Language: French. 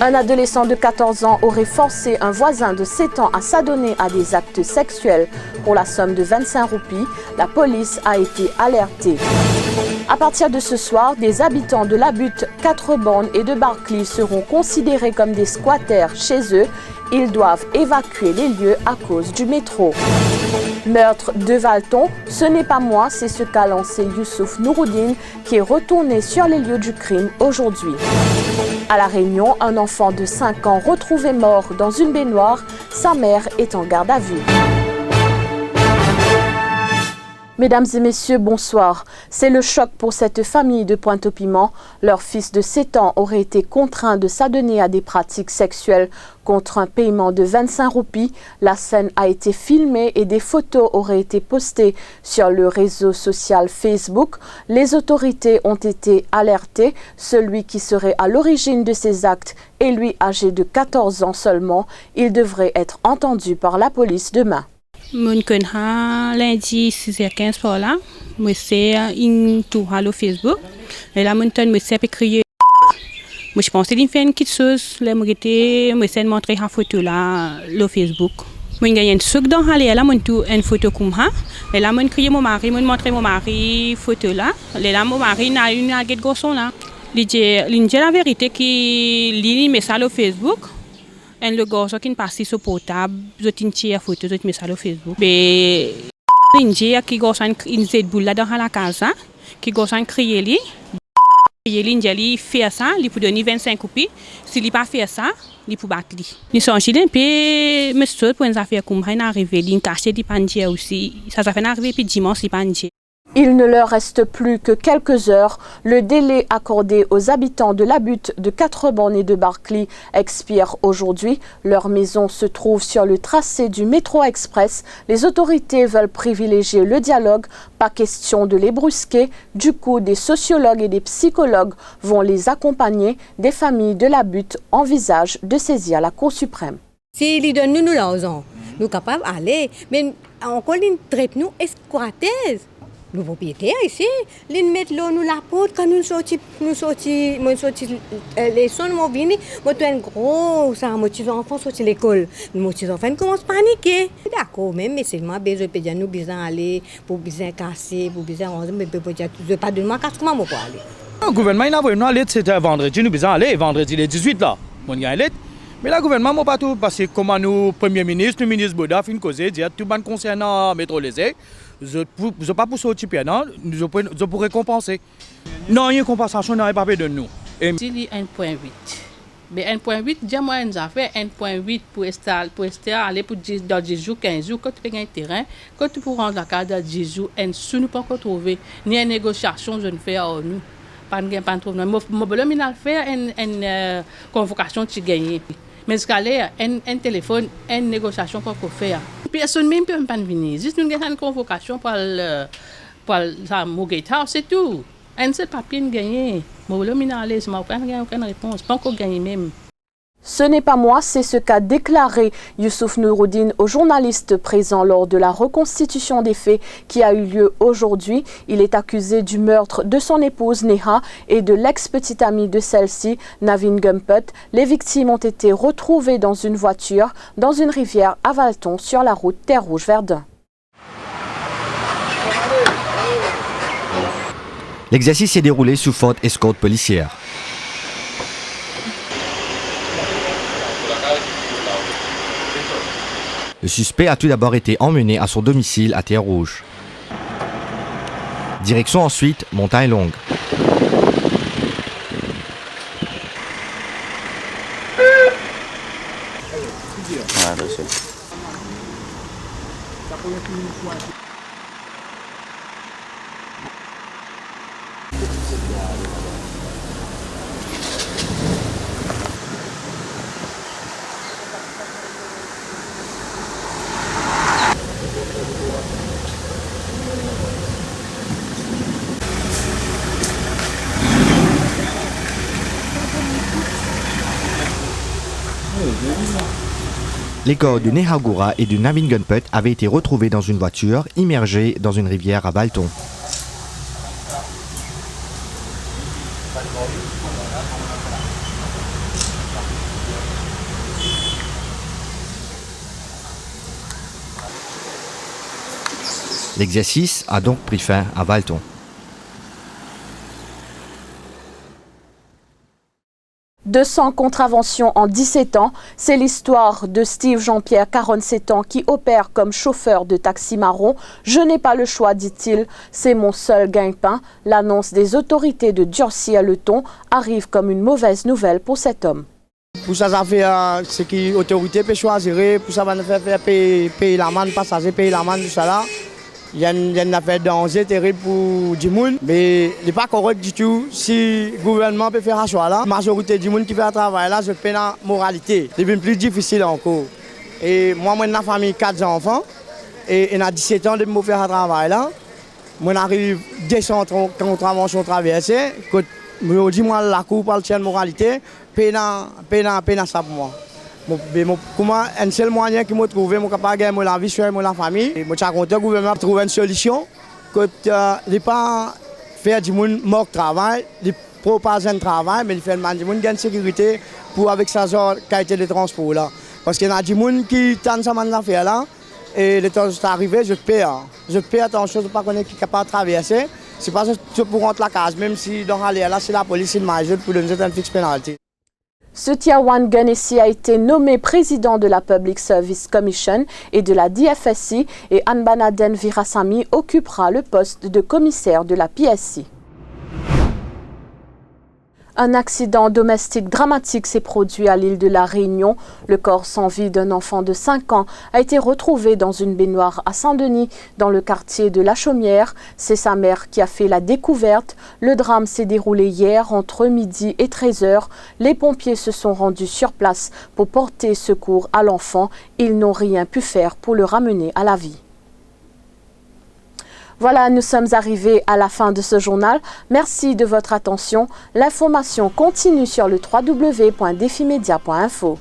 Un adolescent de 14 ans aurait forcé un voisin de 7 ans à s'adonner à des actes sexuels pour la somme de 25 roupies. La police a été alertée. À partir de ce soir, des habitants de la butte 4 bornes et de Barclay seront considérés comme des squatters chez eux. Ils doivent évacuer les lieux à cause du métro. Meurtre de Valton, ce n'est pas moi, c'est ce qu'a lancé Youssouf Nouroudine qui est retourné sur les lieux du crime aujourd'hui. À La Réunion, un enfant de 5 ans retrouvé mort dans une baignoire, sa mère est en garde à vue. Mesdames et messieurs, bonsoir. C'est le choc pour cette famille de Pointe-au-Piment. Leur fils de 7 ans aurait été contraint de s'adonner à des pratiques sexuelles contre un paiement de 25 roupies. La scène a été filmée et des photos auraient été postées sur le réseau social Facebook. Les autorités ont été alertées. Celui qui serait à l'origine de ces actes est lui âgé de 14 ans seulement. Il devrait être entendu par la police demain. Mon connais lundi 6h15 par là, moi c'est une tour à le Facebook. Et là mon temps moi c'est écrit. Moi je pensais qu'il fait une petite chose, là moi c'est montrer la photo là le Facebook. Moi gagne un sucre dans aller là mon tout une photo comme ça. Et là mon crier mon mari, moi montrer mon mari photo là. Et là mon mari n'a une aguette garçon là. Il dit la vérité qui lit met ça le Facebook. Et le garçon qui passe sur portable, je tiens photo, je mets ça sur Facebook. Mais il qui garçon une zed boule là dans la casa, qui garçon crier lui, il fait ça, il peut donner 25 roupies. S'il pas fait ça, il peut battre lui. Ils sont chez puis monsieur pour une affaire comme ça, il arrive, il cache des pandiers aussi. Ça fait arriver puis dimanche les pandiers. Il ne leur reste plus que quelques heures. Le délai accordé aux habitants de la butte de 4 bornes et de Barclay expire aujourd'hui. Leur maison se trouve sur le tracé du métro express. Les autorités veulent privilégier le dialogue, pas question de les brusquer. Du coup, des sociologues et des psychologues vont les accompagner. Des familles de la butte envisagent de saisir la Cour suprême. Si ils donnent nous l'argent, nous sommes capables d'aller, mais encore ils traitent nous escroqueurs. Le propriétaire ici, ils mettent l'eau nous la porte quand nous sortis les sons m'ont venu, moi un gros ça motive enfants sortir l'école, motive enfants commence à paniquer. D'accord même mais seulement besoin de nous besoin aller pour besoin casser, pour besoin mais je pas de moi casse comment moi pour aller. Le gouvernement il a vraiment aller c'était vendredi nous besoin aller vendredi le 18 là. Mon gars aller. Mais le gouvernement m'a pas tout passé comme nous premier ministre, le ministre Boda fin causer dire tout ban concernant métro les je pas pour sortir non, je pourrais compenser. Non, il y a une compensation n'a pas de nous. Il y a 1.8. Mais 1.8, déjà moi nous a fait 1.8 pour aller pour dans 10 jours, 15 jours quand tu fais un terrain, quand tu pour rendre la carte dans 10 jours, nous ne pas trouver ni une négociation je ne fais à nous. Pas de problème. Mon bonhomme il a fait une convocation qui gagne. Mais ce qu'il y a un téléphone, une négociation qu'on peut faire. Personne même peut pas venir. Juste une convocation pour ça Mougeta, c'est tout. Un seul papier gagné. Mon l'homme il a allé, mais aucune réponse, pas encore gagné même. Ce n'est pas moi, c'est ce qu'a déclaré Youssouf Nouroudine aux journalistes présents lors de la reconstitution des faits qui a eu lieu aujourd'hui. Il est accusé du meurtre de son épouse Neha et de l'ex-petite amie de celle-ci, Navin Gumpet. Les victimes ont été retrouvées dans une voiture, dans une rivière à Valton, sur la route Terre-Rouge-Verdun. L'exercice s'est déroulé sous forte escorte policière. Le suspect a tout d'abord été emmené à son domicile à Terre-Rouge. Direction ensuite Montagne Longue. Les corps de Neha Goura et de Navin Gumpet avaient été retrouvés dans une voiture immergée dans une rivière à Valton. L'exercice a donc pris fin à Valton. « 200 contraventions en 17 ans, c'est l'histoire de Steve Jean-Pierre, 47 ans, qui opère comme chauffeur de taxi marron. Je n'ai pas le choix, dit-il, c'est mon seul gagne-pain. L'annonce des autorités de durcir le ton arrive comme une mauvaise nouvelle pour cet homme. Pour ça, ça fait ce que l'autorité peut choisir, pour ça, va nous faire payer l'amende, passager, payer l'amende, tout ça là. Il y a une affaire de danger terrible pour du monde, mais il n'est pas correct du tout. Si le gouvernement peut faire un choix là, la majorité du monde qui fait un travail là, je paie la moralité. C'est bien plus difficile encore. Et moi, j'ai une famille, 4 enfants, et il a 17 ans de me faire un travail là. Moi, j'arrive 200 contraventions traversées. Je dis, moi, la cour parle de moralité, paie ça pour moi. Comment un seul moyen qui m'a trouvé, je suis capable de gagner la vie sur la famille. Je suis content que le gouvernement trouve une solution, que ne pas faire du monde mort travail, ne pas pas un travail, mais faire du monde gagne sécurité pour avec sa qualité de transport là. Parce qu'il y a du monde qui tente ça maintenant faire là, et le temps est arrivé, je paie. Je paie attention, je ne sais pas qu'on est capable de traverser. C'est pas ça pour rentrer la case, même si dans l'aller là, c'est la police, il m'a pour donner une fixe pénalité. Sutiawan Ganesi a été nommé président de la Public Service Commission et de la DFSC et Anbanaden Virasamy occupera le poste de commissaire de la PSC. Un accident domestique dramatique s'est produit à l'île de la Réunion. Le corps sans vie d'un enfant de 5 ans a été retrouvé dans une baignoire à Saint-Denis, dans le quartier de La Chaumière. C'est sa mère qui a fait la découverte. Le drame s'est déroulé hier entre midi et 13h. Les pompiers se sont rendus sur place pour porter secours à l'enfant. Ils n'ont rien pu faire pour le ramener à la vie. Voilà, nous sommes arrivés à la fin de ce journal. Merci de votre attention. L'information continue sur le www.defimedia.info.